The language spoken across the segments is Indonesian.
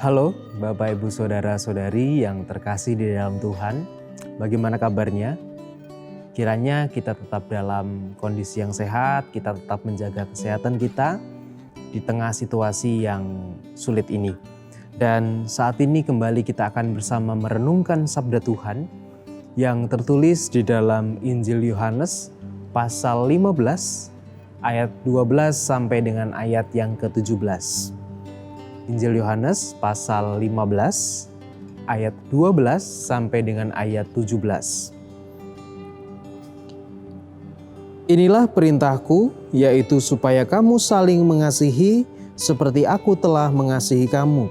Halo Bapak Ibu Saudara-saudari yang terkasih di dalam Tuhan. Bagaimana kabarnya? Kiranya kita tetap dalam kondisi yang sehat, kita tetap menjaga kesehatan kita di tengah situasi yang sulit ini. Dan saat ini kembali kita akan bersama merenungkan sabda Tuhan yang tertulis di dalam Injil Yohanes pasal 15 ayat 12 sampai dengan ayat yang ke-17. Injil Yohanes pasal 15 ayat 12 sampai dengan ayat 17. Inilah perintahku, yaitu supaya kamu saling mengasihi seperti aku telah mengasihi kamu.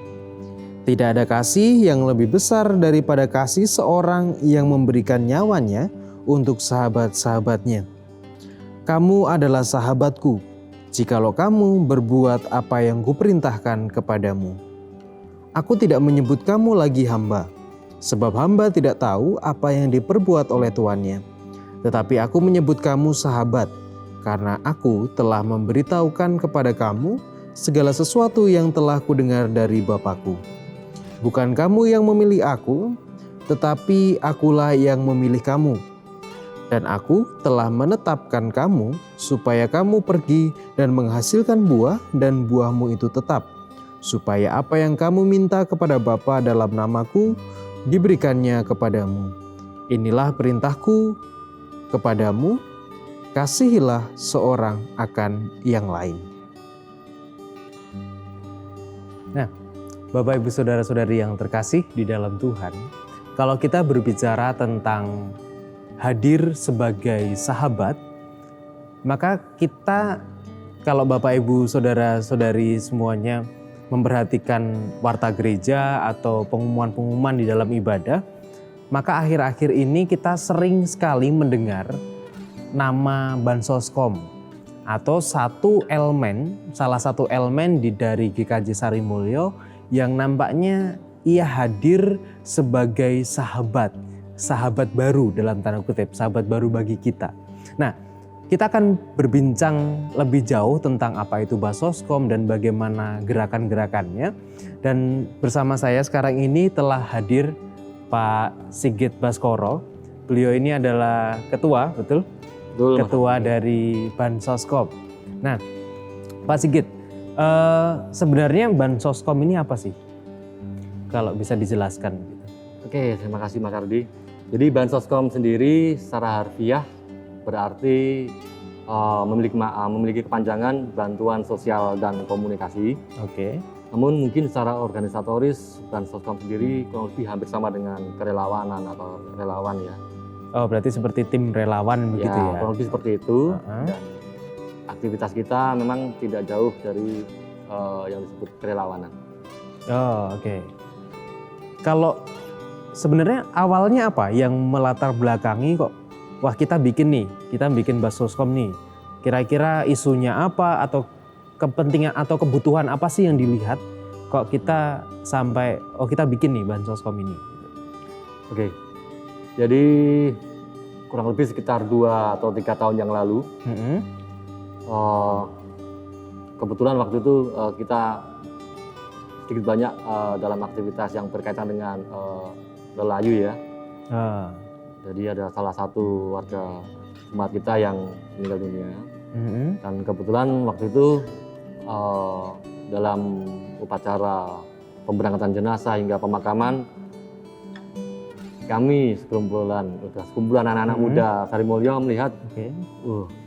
Tidak ada kasih yang lebih besar daripada kasih seorang yang memberikan nyawanya untuk sahabat-sahabatnya. Kamu adalah sahabatku, jikalau kamu berbuat apa yang kuperintahkan kepadamu. Aku tidak menyebut kamu lagi hamba, sebab hamba tidak tahu apa yang diperbuat oleh tuannya. Tetapi aku menyebut kamu sahabat, karena aku telah memberitahukan kepada kamu segala sesuatu yang telah kudengar dari Bapa-Ku. Bukan kamu yang memilih aku, tetapi akulah yang memilih kamu. Dan aku telah menetapkan kamu supaya kamu pergi dan menghasilkan buah dan buahmu itu tetap. Supaya apa yang kamu minta kepada Bapa dalam namaku diberikannya kepadamu. Inilah perintahku kepadamu, kasihilah seorang akan yang lain. Nah, Bapak Ibu Saudara-saudari yang terkasih di dalam Tuhan, kalau kita berbicara tentang hadir sebagai sahabat, maka kita, kalau Bapak Ibu Saudara-saudari semuanya memperhatikan warta gereja atau pengumuman-pengumuman di dalam ibadah, maka akhir-akhir ini kita sering sekali mendengar nama Bansoskom atau salah satu elemen dari GKJ Sarimulyo yang nampaknya ia hadir sebagai sahabat baru dalam tanda kutip, sahabat baru bagi kita. Nah, kita akan berbincang lebih jauh tentang apa itu Bansoskom dan bagaimana gerakan-gerakannya. Dan bersama saya sekarang ini telah hadir Pak Sigit Baskoro. Beliau ini adalah ketua, betul? Ketua dari Bansoskom. Nah, Pak Sigit, sebenarnya Bansoskom ini apa sih? Kalau bisa dijelaskan. Oke, terima kasih Mas Ardi. Jadi Bansoskom sendiri secara harfiah berarti memiliki kepanjangan bantuan sosial dan komunikasi. Oke. Namun mungkin secara organisatoris Bansoskom sendiri kurang lebih hampir sama dengan kerelawanan atau relawan ya. Oh, berarti seperti tim relawan begitu ya? Kurang lebih seperti itu. Dan aktivitas kita memang tidak jauh dari yang disebut kerelawanan. Oh, oke. Kalau sebenarnya awalnya apa yang melatar belakangi kok, wah kita bikin Bansoskom nih. Kira-kira isunya apa atau kepentingan atau kebutuhan apa sih yang dilihat kok kita sampai, kita bikin nih Bansoskom ini. Oke, jadi kurang lebih sekitar 2 atau 3 tahun yang lalu, kebetulan waktu itu kita sedikit banyak dalam aktivitas yang berkaitan dengan lelayu ya. Jadi ada salah satu warga umat kita yang meninggal dunia. Dan kebetulan waktu itu dalam upacara pemberangkatan jenazah hingga pemakaman, kami sekumpulan anak-anak muda Sarimulyo melihat,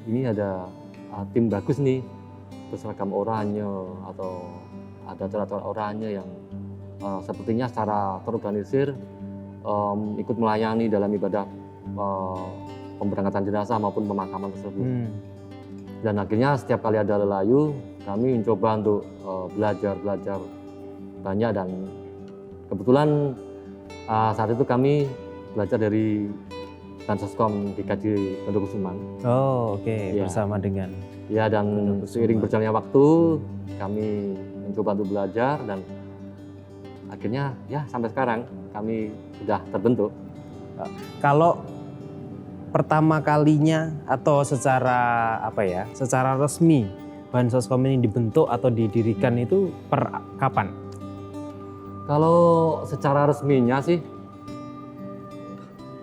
ini ada tim bagus nih, berseragam oranye atau ada coret-coret oranye yang sepertinya secara terorganisir ikut melayani dalam ibadah pemberangkatan jenazah maupun pemakaman tersebut. Dan akhirnya setiap kali ada lelayu, kami mencoba untuk belajar banyak, dan kebetulan saat itu kami belajar dari Bansoskom GKJ Pendokusuman. Oh, oke. Ya. Bersama dengan. Ya, dan seiring berjalannya waktu kami mencoba untuk belajar dan akhirnya ya sampai sekarang kami sudah terbentuk. Kalau pertama kalinya atau secara resmi Bansoskom ini dibentuk atau didirikan itu per kapan? Kalau secara resminya sih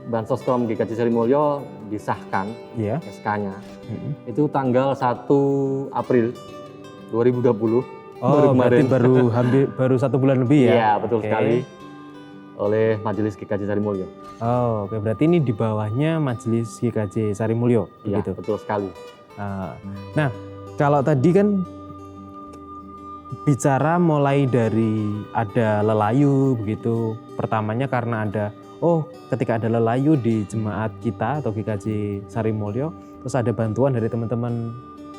Bansos Krom GKJ Sarimulyo disahkan Iya. SK-nya itu tanggal 1 April 2020. Oh, berarti baru 1 bulan lebih ya? Iya, betul Oke. sekali. Oleh Majelis GKJ Sarimulyo. Oh, oke. Berarti ini di bawahnya Majelis GKJ Sarimulyo, Iya, begitu. betul sekali. Nah, kalau tadi kan bicara mulai dari ada lelayu begitu. Pertamanya karena ketika ada lelayu di jemaat kita atau GKJ Sarimulyo, terus ada bantuan dari teman-teman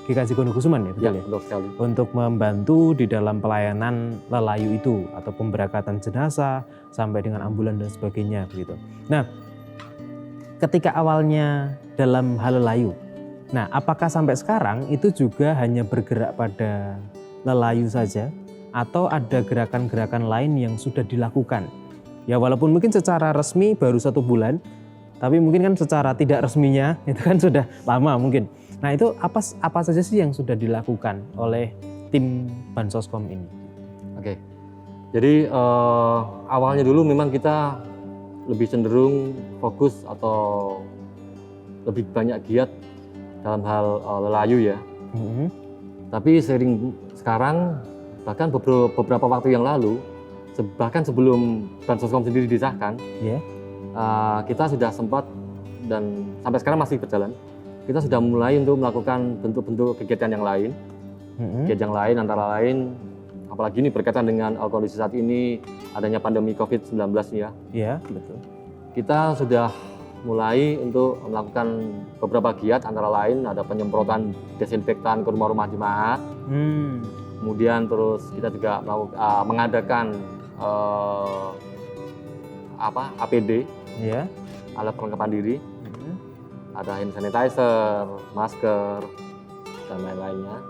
GKJ Gondokusuman ya, betul Ya, ya? betul sekali. Untuk membantu di dalam pelayanan lelayu itu atau pemberangkatan jenazah sampai dengan ambulan dan sebagainya begitu. Nah, ketika awalnya dalam hal lelayu, nah apakah sampai sekarang itu juga hanya bergerak pada lelayu saja atau ada gerakan-gerakan lain yang sudah dilakukan? Ya walaupun mungkin secara resmi baru 1 bulan, tapi mungkin kan secara tidak resminya itu kan sudah lama mungkin. Nah itu apa saja sih yang sudah dilakukan oleh tim Bansoskom ini? Oke, jadi awalnya dulu memang kita lebih cenderung fokus atau lebih banyak giat dalam hal lelayu ya. Tapi sering sekarang bahkan beberapa waktu yang lalu, bahkan sebelum Bansoskom sendiri disahkan, kita sudah sempat dan sampai sekarang masih berjalan. Kita sudah mulai untuk melakukan bentuk-bentuk kegiatan yang lain. Kegiatan yang lain antara lain, apalagi ini berkaitan dengan kondisi saat ini adanya pandemi COVID-19 ya. Iya, betul. Kita sudah mulai untuk melakukan beberapa giat antara lain ada penyemprotan desinfektan ke rumah-rumah jemaat. Kemudian terus kita juga mengadakan APD, alat perlengkapan diri, ada hand sanitizer, masker, dan lain-lainnya.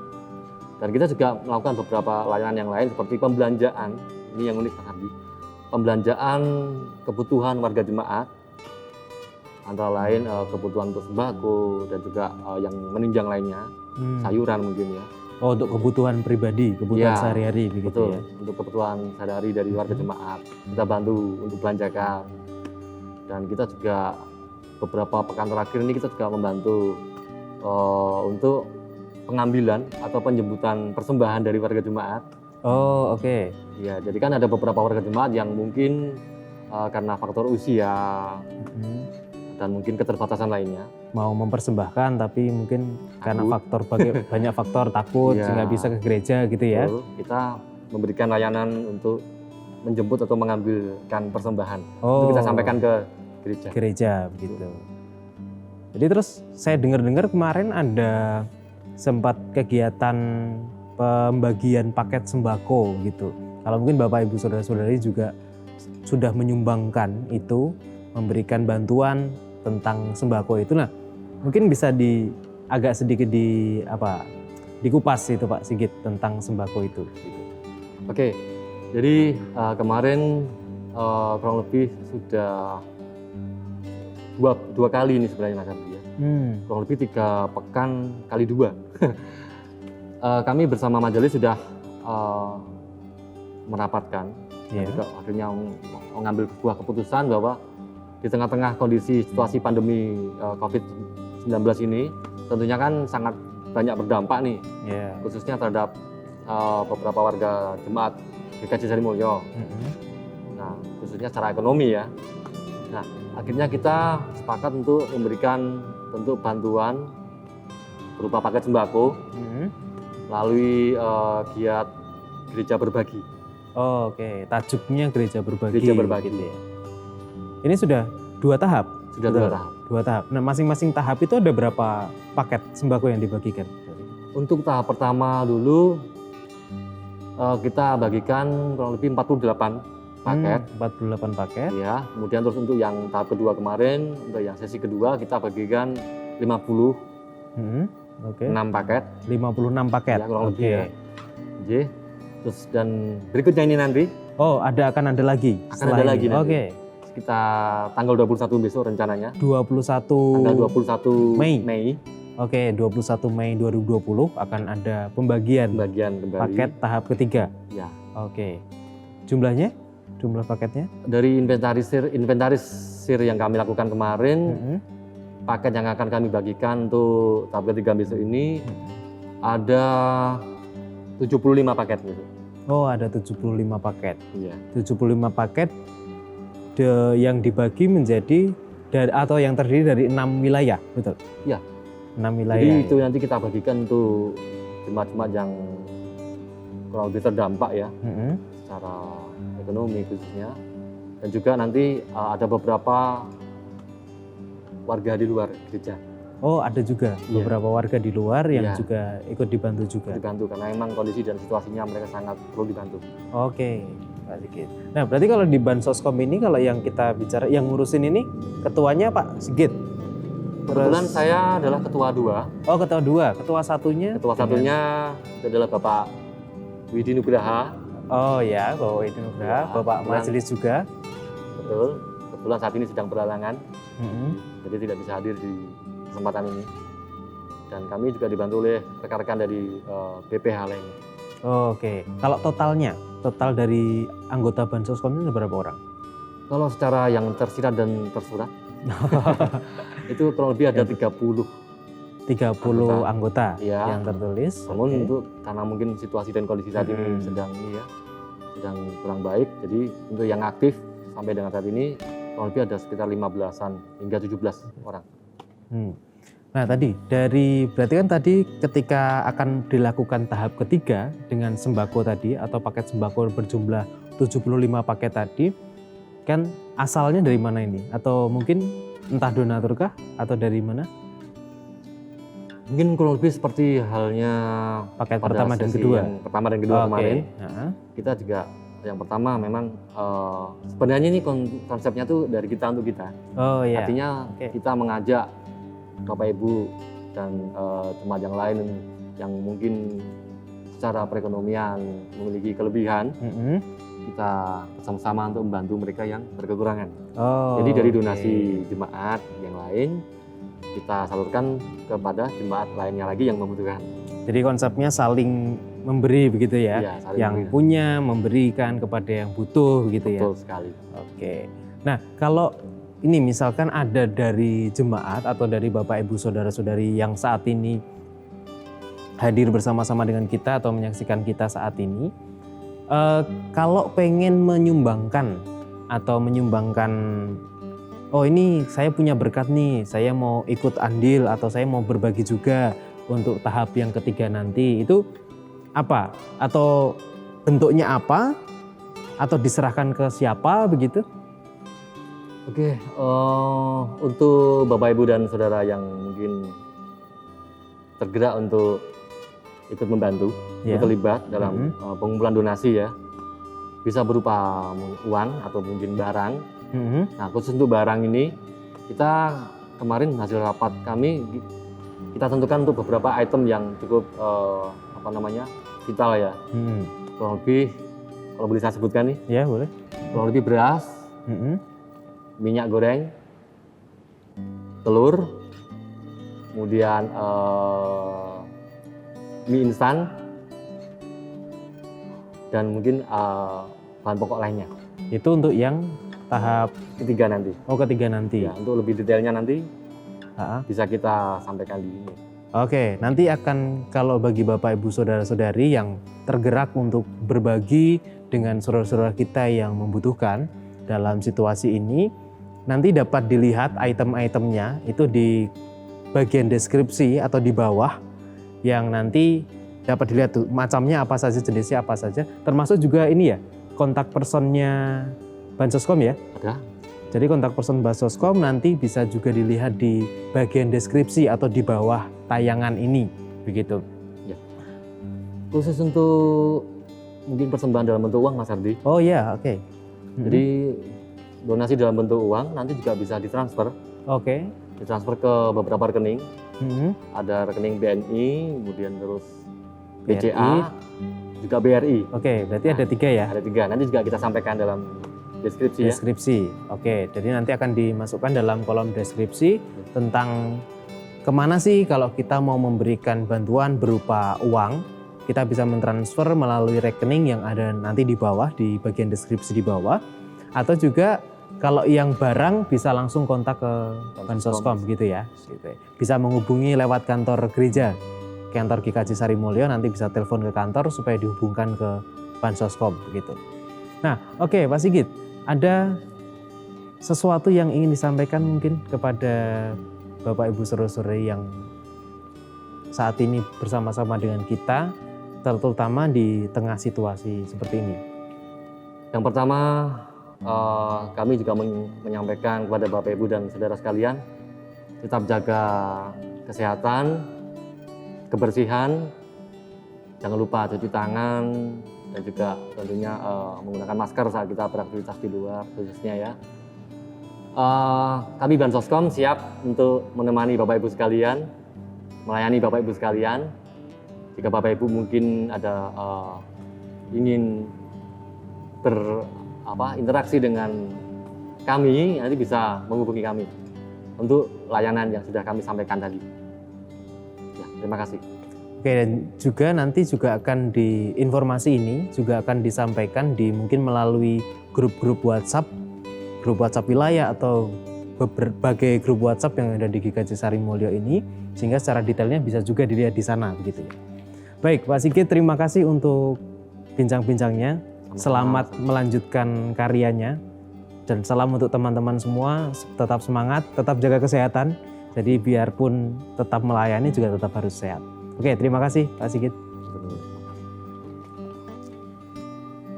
Dan kita juga melakukan beberapa layanan yang lain seperti pembelanjaan. Ini yang unik Pak Hardi. Pembelanjaan kebutuhan warga jemaat, antara lain kebutuhan untuk sembako dan juga yang menunjang lainnya, sayuran mungkin ya. Oh, untuk kebutuhan pribadi, kebutuhan sehari-hari begitu betul, ya. untuk kebutuhan sehari-hari dari warga jemaat. Kita bantu untuk belanjakan. Dan kita juga beberapa pekan terakhir ini kita juga membantu untuk pengambilan atau penjemputan persembahan dari warga jemaat. Oh, oke. Ya, jadi kan ada beberapa warga jemaat yang mungkin karena faktor usia dan mungkin keterbatasan lainnya mau mempersembahkan tapi mungkin karena banyak faktor takut sehingga bisa ke gereja gitu ya. Betul, kita memberikan layanan untuk menjemput atau mengambilkan persembahan untuk kita sampaikan ke gereja begitu. Jadi terus saya dengar-dengar kemarin ada sempat kegiatan pembagian paket sembako gitu. Kalau mungkin Bapak Ibu Saudara-saudari juga sudah menyumbangkan itu, memberikan bantuan tentang sembako itu. Nah, mungkin bisa agak sedikit dikupas itu Pak Sigit tentang sembako itu. Gitu. Oke, jadi kemarin kurang lebih sudah dua kali ini sebenarnya Mas Ardi ya. Kurang lebih 3 pekan kali 2. Kami bersama majelis sudah merapatkan dan juga akhirnya mengambil sebuah keputusan bahwa di tengah-tengah kondisi situasi pandemi COVID-19 ini tentunya kan sangat banyak berdampak nih, khususnya terhadap beberapa warga jemaat GKJ Sarimulyo. Nah, khususnya secara ekonomi ya. Nah, akhirnya kita sepakat untuk memberikan bentuk bantuan berupa paket sembako melalui giat gereja berbagi. Oh, oke. Tajuknya gereja berbagi. Gereja berbagi. Gitu ya. Ini sudah 2 tahap? Sudah 2 tahap. 2 tahap. Nah, masing-masing tahap itu ada berapa paket sembako yang dibagikan? Untuk tahap pertama dulu kita bagikan kurang lebih 48 paket. 48 paket. Ya, kemudian terus untuk yang tahap kedua kemarin, untuk yang sesi kedua kita bagikan 56 paket. 56 paket. Ya, kurang lebih ya. Oke. Terus dan berikutnya ini nanti. Oh, akan ada lagi. Akan ada lagi nanti. Oke. Sekitar tanggal 21 besok rencananya. 21 tanggal 21 Mei. Oke, 21 Mei 2020 akan ada pembagi paket tahap ketiga. Ya. Oke. Jumlahnya? jumlah paketnya? Dari inventarisir yang kami lakukan kemarin, paket yang akan kami bagikan untuk tahap ketiga besok ini ada 75 paket gitu. Oh, ada 75 paket. Iya. 75 paket yang dibagi menjadi atau yang terdiri dari 6 wilayah, betul? Iya. 6 wilayah. Jadi itu nanti kita bagikan untuk jemaat-jemaat yang kurang lebih terdampak ya, secara ekonomi khususnya. Dan juga nanti ada beberapa warga di luar gereja. Oh, ada juga beberapa warga di luar yang juga ikut dibantu juga. Dibantu karena memang kondisi dan situasinya mereka sangat perlu dibantu. Oke, Pak Sigit. Nah, berarti kalau di Bansoskom ini kalau yang kita bicara yang ngurusin ini ketuanya Pak Sigit. Kebetulan saya adalah ketua 2. Oh, ketua 2. Ketua satunya? Ketua satunya adalah Bapak Widi Nugraha. Oh ya, Bapak Widi Nugraha, Bapak majelis juga. Betul. Kebetulan saat ini sedang berhalangan. Jadi tidak bisa hadir di kesempatan ini. Dan kami juga dibantu oleh rekan-rekan dari BPH lainnya. Oh, oke. Kalau total dari anggota Bansoskom ini berapa orang? Kalau secara yang tersirat dan tersurat, itu kurang lebih ada 30 anggota yang tertulis. Namun untuk karena mungkin situasi dan kondisi saat ini sedang kurang baik, jadi untuk yang aktif sampai dengan saat ini kurang lebih ada sekitar 15-an hingga 17 orang. Nah berarti kan tadi ketika akan dilakukan tahap ketiga dengan sembako tadi atau paket sembako berjumlah 75 paket tadi, kan asalnya dari mana ini? Atau mungkin entah donatur kah atau dari mana? Mungkin kurang lebih seperti halnya paket pertama dan kedua. Pertama dan kedua kemarin. Kita juga yang pertama memang sebenarnya ini konsepnya tuh dari kita untuk kita. Oh iya. Artinya kita mengajak Bapak Ibu dan jemaat yang lain yang mungkin secara perekonomian memiliki kelebihan, kita bersama-sama untuk membantu mereka yang berkekurangan. Jadi dari donasi jemaat yang lain kita salurkan kepada jemaat lainnya lagi yang membutuhkan. Jadi konsepnya saling memberi begitu ya? Iya, yang memberi. Punya memberikan kepada yang butuh begitu ya? Betul sekali. Oke. Nah kalau ini misalkan ada dari jemaat atau dari Bapak Ibu Saudara-saudari yang saat ini hadir bersama-sama dengan kita atau menyaksikan kita saat ini, kalau pengen menyumbangkan oh ini saya punya berkat nih, saya mau ikut andil atau saya mau berbagi juga untuk tahap yang ketiga nanti, itu apa? Atau bentuknya apa? Atau diserahkan ke siapa begitu? Oke, untuk Bapak Ibu dan Saudara yang mungkin tergerak untuk ikut membantu, terlibat dalam pengumpulan donasi ya, bisa berupa uang atau mungkin barang. Nah khusus untuk barang ini, kita kemarin hasil rapat kami, kita tentukan untuk beberapa item yang cukup vital ya. Kurang lebih, kalau boleh saya sebutkan nih. Ya boleh. Kurang lebih beras, minyak goreng, telur, kemudian mie instan, dan mungkin bahan pokok lainnya. Itu untuk yang tahap ketiga nanti. Oh, ketiga nanti. Ya, untuk lebih detailnya nanti bisa kita sampaikan di ini. Oke, nanti akan kalau bagi Bapak Ibu Saudara-saudari yang tergerak untuk berbagi dengan saudara-saudara kita yang membutuhkan dalam situasi ini, nanti dapat dilihat item-itemnya itu di bagian deskripsi atau di bawah, yang nanti dapat dilihat tuh macamnya apa saja, jenisnya apa saja, termasuk juga ini ya kontak personnya Bansoskom ya. Ada. Jadi kontak person Bansoskom nanti bisa juga dilihat di bagian deskripsi atau di bawah tayangan ini, begitu. Ya. Khusus untuk mungkin persembahan dalam bentuk uang, Mas Ardi. Oh iya, oke. Jadi donasi dalam bentuk uang nanti juga bisa ditransfer. Oke. Ditransfer ke beberapa rekening. Ada rekening BNI, kemudian terus BCA, juga BRI. Oke, berarti ada 3 ya? Ada 3. Nanti juga kita sampaikan dalam deskripsi ya. Oke, jadi nanti akan dimasukkan dalam kolom deskripsi tentang kemana sih kalau kita mau memberikan bantuan berupa uang, kita bisa mentransfer melalui rekening yang ada nanti di bawah, di bagian deskripsi di bawah. Atau juga kalau yang barang bisa langsung kontak ke Bansoskom gitu ya. Bisa menghubungi lewat kantor gereja, kantor GKJ Sarimulyo, nanti bisa telepon ke kantor supaya dihubungkan ke Bansoskom begitu. Nah, oke, Pak Sigit, ada sesuatu yang ingin disampaikan mungkin kepada Bapak Ibu saudara-saudari yang saat ini bersama-sama dengan kita, terutama di tengah situasi seperti ini? Yang pertama, kami juga menyampaikan kepada Bapak Ibu dan saudara sekalian, tetap jaga kesehatan, kebersihan, jangan lupa cuci tangan, dan juga tentunya menggunakan masker saat kita beraktivitas di luar khususnya ya. Kami Bansoskom siap untuk menemani Bapak Ibu sekalian, melayani Bapak Ibu sekalian. Jika Bapak Ibu mungkin ada ingin berinteraksi dengan kami, nanti bisa menghubungi kami untuk layanan yang sudah kami sampaikan tadi. Ya, terima kasih. Oke, dan juga nanti juga akan informasi ini juga akan disampaikan mungkin melalui grup-grup WhatsApp wilayah atau berbagai grup WhatsApp yang ada di GKJ Sarimulyo ini, sehingga secara detailnya bisa juga dilihat di sana begitu ya. Baik, Pak Sigit, terima kasih untuk bincang-bincangnya. Selamat melanjutkan karyanya, dan salam untuk teman-teman semua, tetap semangat, tetap jaga kesehatan. Jadi biarpun tetap melayani juga tetap harus sehat. Oke, terima kasih Pak Sigit.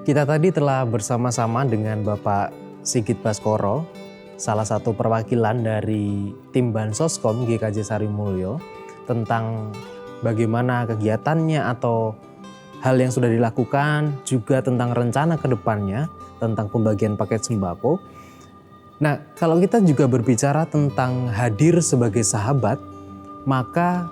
Kita tadi telah bersama-sama dengan Bapak Sigit Baskoro, salah satu perwakilan dari tim Bansoskom GKJ Sarimulyo, tentang bagaimana kegiatannya atau hal yang sudah dilakukan, juga tentang rencana ke depannya, tentang pembagian paket sembako. Nah, kalau kita juga berbicara tentang hadir sebagai sahabat, maka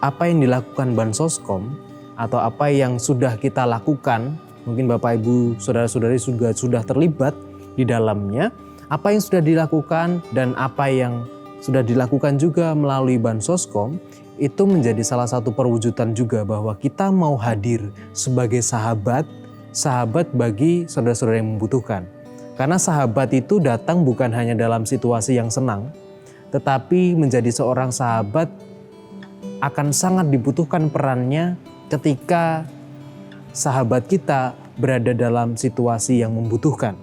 apa yang dilakukan Bansoskom atau apa yang sudah kita lakukan, mungkin Bapak Ibu saudara-saudari juga sudah terlibat di dalamnya, apa yang sudah dilakukan dan apa yang sudah dilakukan juga melalui Bansoskom, itu menjadi salah satu perwujudan juga bahwa kita mau hadir sebagai sahabat bagi saudara-saudara yang membutuhkan. Karena sahabat itu datang bukan hanya dalam situasi yang senang, tetapi menjadi seorang sahabat akan sangat dibutuhkan perannya ketika sahabat kita berada dalam situasi yang membutuhkan.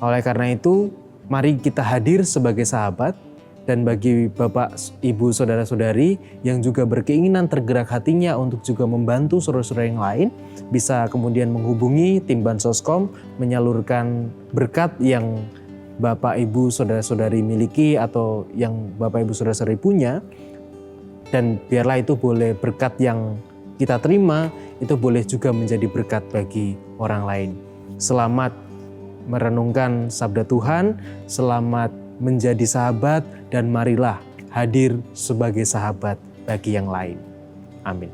Oleh karena itu, mari kita hadir sebagai sahabat, dan bagi Bapak, Ibu, Saudara-saudari yang juga berkeinginan tergerak hatinya untuk juga membantu saudara-saudara yang lain, bisa kemudian menghubungi tim Bansoskom, menyalurkan berkat yang Bapak, Ibu, Saudara-saudari miliki atau yang Bapak, Ibu, Saudara-saudari punya, dan biarlah itu boleh berkat yang kita terima, itu boleh juga menjadi berkat bagi orang lain. Selamat merenungkan sabda Tuhan, selamat menjadi sahabat, dan marilah hadir sebagai sahabat bagi yang lain. Amin.